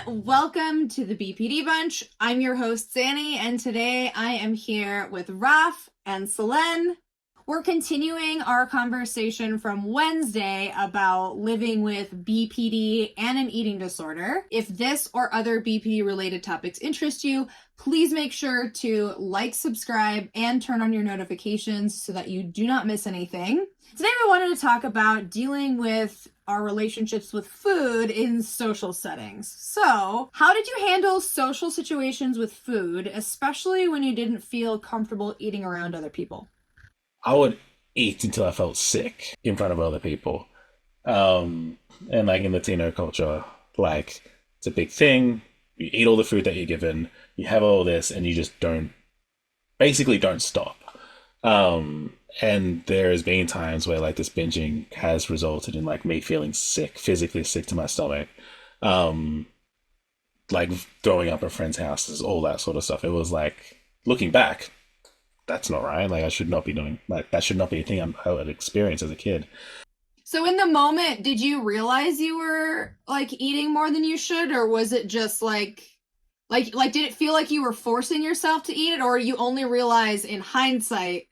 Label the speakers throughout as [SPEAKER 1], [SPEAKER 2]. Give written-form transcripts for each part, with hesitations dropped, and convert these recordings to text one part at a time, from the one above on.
[SPEAKER 1] Welcome to the BPD Bunch. I'm your host, Xannie, and today I am here with Raf and Solène. We're continuing our conversation from Wednesday about living with BPD and an eating disorder. If this or other BPD-related topics interest you, please make sure to like, subscribe, and turn on your notifications so that you do not miss anything. Today we wanted to talk about dealing with our relationships with food in social settings. So, how did you handle social situations with food, especially when you didn't feel comfortable eating around other people?
[SPEAKER 2] I would eat until I felt sick in front of other people. And like in Latino culture, like it's a big thing. You eat all the food that you're given, you have all this, and you just basically don't stop. And there has been times where like this binging has resulted in like me feeling sick, physically sick to my stomach. Um, like throwing up at friends' houses, all that sort of stuff. It was like looking back, that's not right. Like I should not be doing like that should not be a thing I would experience as a kid.
[SPEAKER 1] So in the moment, did you realize you were like eating more than you should, or was it just like did it feel like you were forcing yourself to eat it, or you only realize in hindsight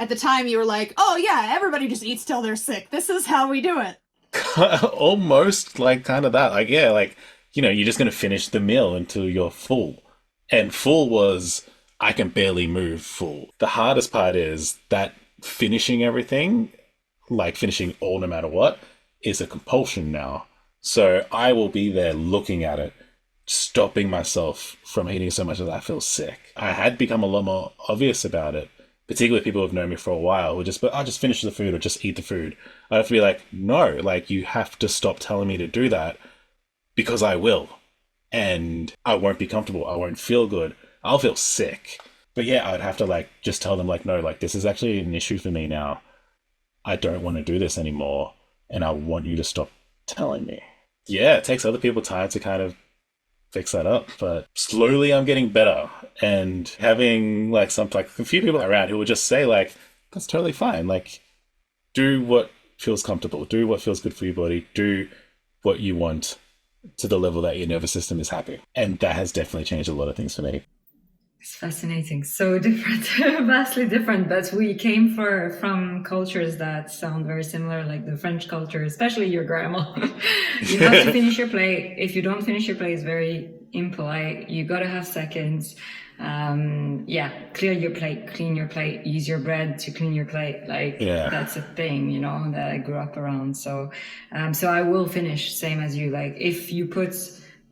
[SPEAKER 1] at the time you were like, oh yeah, everybody just eats till they're sick. This is how we do it.
[SPEAKER 2] Almost like kind of that. Like yeah, like you're just gonna finish the meal until you're full. And full was I can barely move full. The hardest part is that finishing everything, like finishing all no matter what, is a compulsion now. So I will be there looking at it, stopping myself from eating so much that I feel sick. I had become a lot more obvious about it, particularly people who've known me for a while who just, but I'll just finish the food or just eat the food. I have to be like, no, like you have to stop telling me to do that because I will. And I won't be comfortable. I won't feel good. I'll feel sick. But yeah, I'd have to like just tell them like, no, like this is actually an issue for me now. I don't want to do this anymore. And I want you to stop telling me. Yeah, it takes other people time to kind of fix that up. But slowly I'm getting better. And having like a few people around who will just say like, that's totally fine. Like do what feels comfortable. Do what feels good for your body. Do what you want to the level that your nervous system is happy. And that has definitely changed a lot of things for me.
[SPEAKER 3] It's fascinating. So different, vastly different, but we came from cultures that sound very similar, like the French culture, especially your grandma. You have to finish your plate. If you don't finish your plate, it's very impolite. You got to have seconds. Yeah, clear your plate, clean your plate, use your bread to clean your plate. Like
[SPEAKER 2] Yeah.
[SPEAKER 3] that's a thing, that I grew up around. So I will finish same as you. Like if you put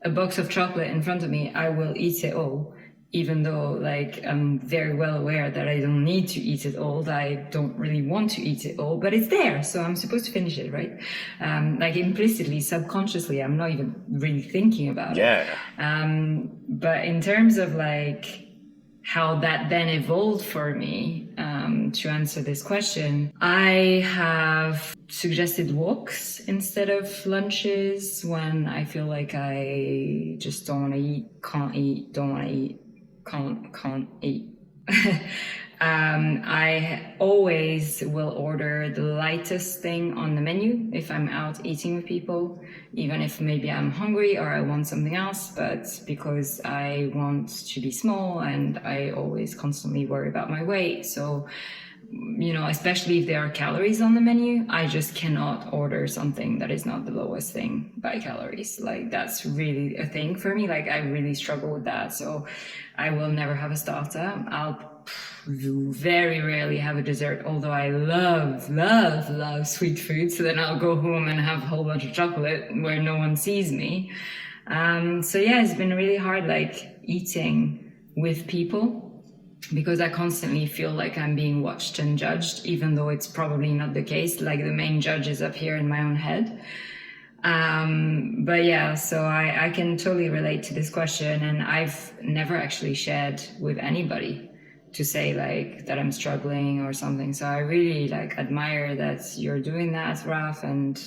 [SPEAKER 3] a box of chocolate in front of me, I will eat it all, even though like I'm very well aware that I don't need to eat it all. I don't really want to eat it all, but it's there, so I'm supposed to finish it, right? Like implicitly, subconsciously, I'm not even really thinking about it. But in terms of like how that then evolved for me, to answer this question, I have suggested walks instead of lunches when I feel like I just don't want to eat, can't eat, don't want to eat, can't eat. I always will order the lightest thing on the menu if I'm out eating with people, even if maybe I'm hungry or I want something else, but because I want to be small and I always constantly worry about my weight. So, especially if there are calories on the menu, I just cannot order something that is not the lowest thing by calories. Like that's really a thing for me. Like I really struggle with that. So I will never have a starter. I'll very rarely have a dessert, although I love sweet food. So then I'll go home and have a whole bunch of chocolate where no one sees me. So yeah, it's been really hard, like eating with people, because I constantly feel like I'm being watched and judged, even though it's probably not the case. Like the main judge is up here in my own head. But yeah, so I can totally relate to this question, and I've never actually shared with anybody to say like that I'm struggling or something. So I really like admire that you're doing that, Raf. And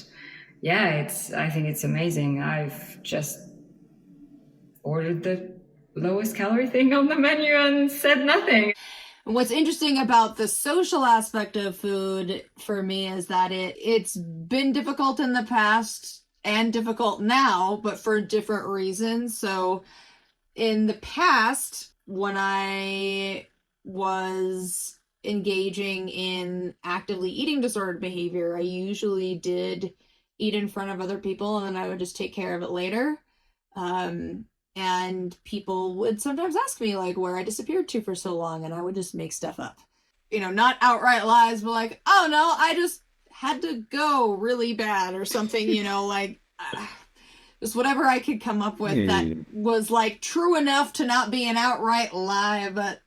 [SPEAKER 3] yeah, I think it's amazing. I've just ordered the lowest calorie thing on the menu and said nothing.
[SPEAKER 1] What's interesting about the social aspect of food for me is that it's been difficult in the past and difficult now, but for different reasons. So in the past, when I was engaging in actively eating disordered behavior, I usually did eat in front of other people and then I would just take care of it later. And people would sometimes ask me like where I disappeared to for so long, and I would just make stuff up. You know, not outright lies, but like, oh no, I just had to go really bad or something, you know, like just whatever I could come up with that was like true enough to not be an outright lie, but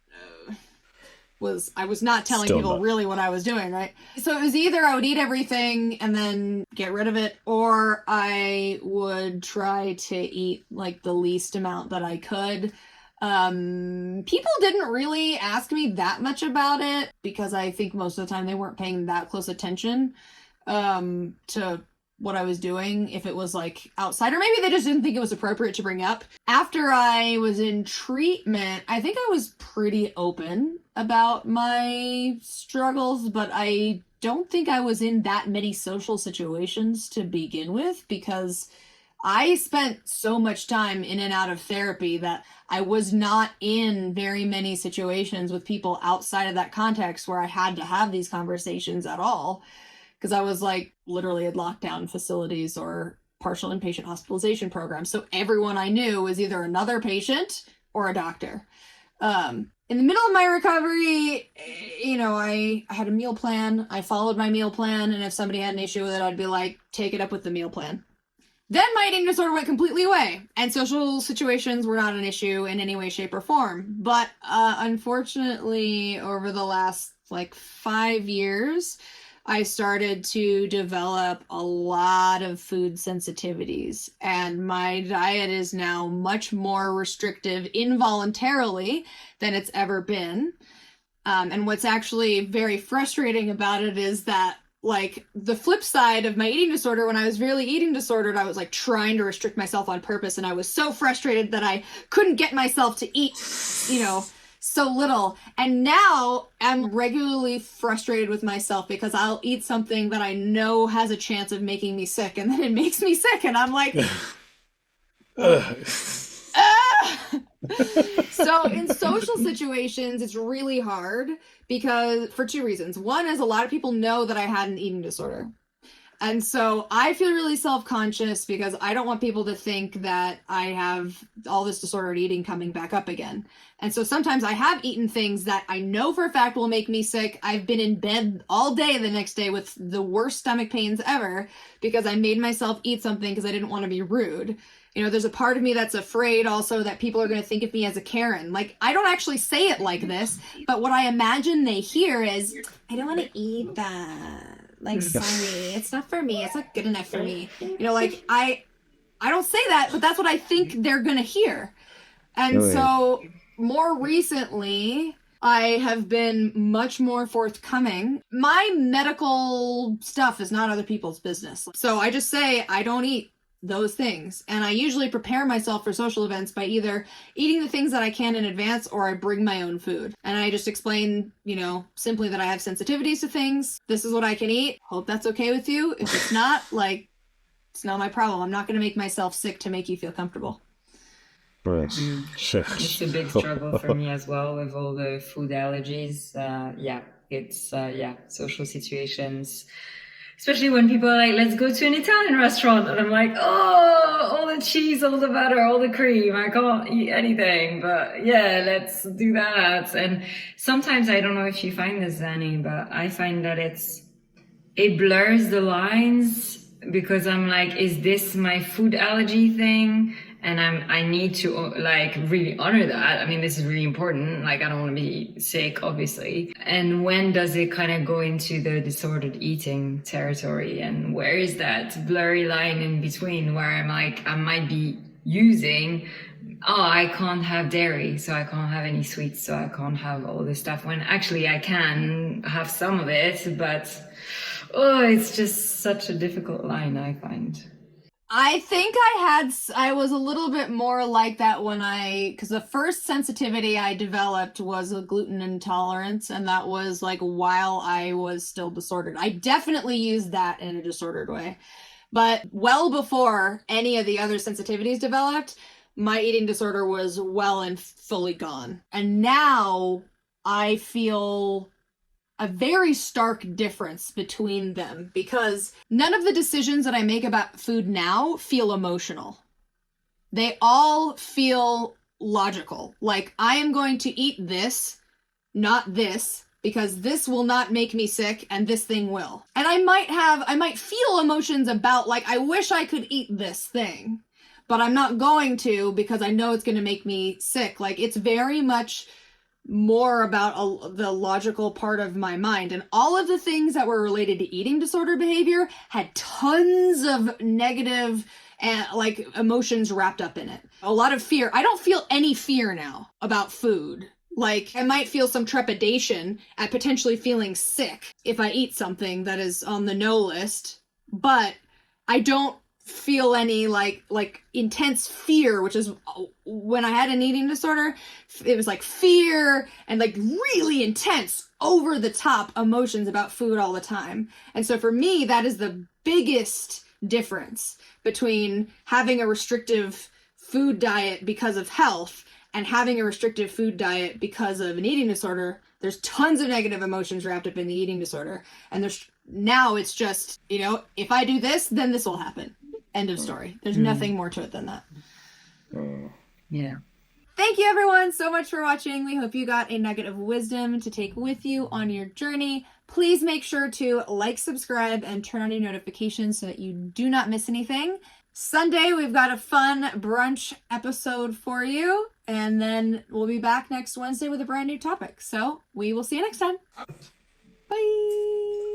[SPEAKER 1] I was not telling people really what I was doing, right? So it was either I would eat everything and then get rid of it, or I would try to eat like the least amount that I could. People didn't really ask me that much about it because I think most of the time they weren't paying that close attention to what I was doing, if it was like outside, or maybe they just didn't think it was appropriate to bring up. After I was in treatment, I think I was pretty open about my struggles, but I don't think I was in that many social situations to begin with, because I spent so much time in and out of therapy that I was not in very many situations with people outside of that context where I had to have these conversations at all. Because I was like literally at lockdown facilities or partial inpatient hospitalization programs. So everyone I knew was either another patient or a doctor. In the middle of my recovery, you know, I had a meal plan. I followed my meal plan. And if somebody had an issue with it, I'd be like, take it up with the meal plan. Then my eating disorder went completely away, and social situations were not an issue in any way, shape, or form. But unfortunately, over the last like 5 years, I started to develop a lot of food sensitivities, and my diet is now much more restrictive involuntarily than it's ever been. And what's actually very frustrating about it is that, like, the flip side of my eating disorder, when I was really eating disordered, I was like trying to restrict myself on purpose, and I was so frustrated that I couldn't get myself to eat, you know, so little. And now I'm regularly frustrated with myself because I'll eat something that I know has a chance of making me sick, and then it makes me sick, and I'm like, So in social situations, it's really hard because for two reasons. One is a lot of people know that I had an eating disorder. And so I feel really self-conscious because I don't want people to think that I have all this disordered eating coming back up again. And so sometimes I have eaten things that I know for a fact will make me sick. I've been in bed all day the next day with the worst stomach pains ever because I made myself eat something because I didn't want to be rude. You know, there's a part of me that's afraid also that people are going to think of me as a Karen. Like, I don't actually say it like this, but what I imagine they hear is, I don't want to eat that. Like, sorry, it's not for me. It's not good enough for me. You know, like, I don't say that, but that's what I think they're going to hear. And so more recently, I have been much more forthcoming. My medical stuff is not other people's business. So I just say I don't eat those things. And I usually prepare myself for social events by either eating the things that I can in advance or I bring my own food. And I just explain, you know, simply that I have sensitivities to things. This is what I can eat. Hope that's okay with you. If it's not, like, it's not my problem. I'm not going to make myself sick to make you feel comfortable.
[SPEAKER 2] Right.
[SPEAKER 3] It's a big struggle for me as well with all the food allergies. It's social situations. Especially when people are like, let's go to an Italian restaurant. And I'm like, oh, all the cheese, all the butter, all the cream. I can't eat anything. But yeah, let's do that. And sometimes, I don't know if you find this, Xannie, but I find that it blurs the lines because I'm like, is this my food allergy thing? And I need to like really honor that. I mean, this is really important. Like, I don't want to be sick, obviously. And when does it kind of go into the disordered eating territory? And where is that blurry line in between where I'm like, I might be using, oh, I can't have dairy, so I can't have any sweets, so I can't have all this stuff, when actually I can have some of it, but it's just such a difficult line, I find.
[SPEAKER 1] I think I was a little bit more like that because the first sensitivity I developed was a gluten intolerance, and that was like while I was still disordered. I definitely used that in a disordered way. But well before any of the other sensitivities developed, my eating disorder was well and fully gone. And now I feel a very stark difference between them because none of the decisions that I make about food now feel emotional. They all feel logical. Like, I am going to eat this, not this, because this will not make me sick and this thing will. And I might feel emotions about, like, I wish I could eat this thing, but I'm not going to because I know it's going to make me sick. Like, it's very much more about the logical part of my mind. And all of the things that were related to eating disorder behavior had tons of negative like emotions wrapped up in it. A lot of fear. I don't feel any fear now about food. Like, I might feel some trepidation at potentially feeling sick if I eat something that is on the no list, but I don't feel any like intense fear, which is when I had an eating disorder. It was like fear and like really intense over the top emotions about food all the time. And so for me, that is the biggest difference between having a restrictive food diet because of health and having a restrictive food diet because of an eating disorder. There's tons of negative emotions wrapped up in the eating disorder, and now it's just, if I do this, then this will happen. End of story. There's nothing more to it than that.
[SPEAKER 3] Yeah.
[SPEAKER 1] Thank you everyone so much for watching. We hope you got a nugget of wisdom to take with you on your journey. Please make sure to like, subscribe, and turn on your notifications so that you do not miss anything. Sunday, we've got a fun brunch episode for you, and then we'll be back next Wednesday with a brand new topic. So we will see you next time. Bye.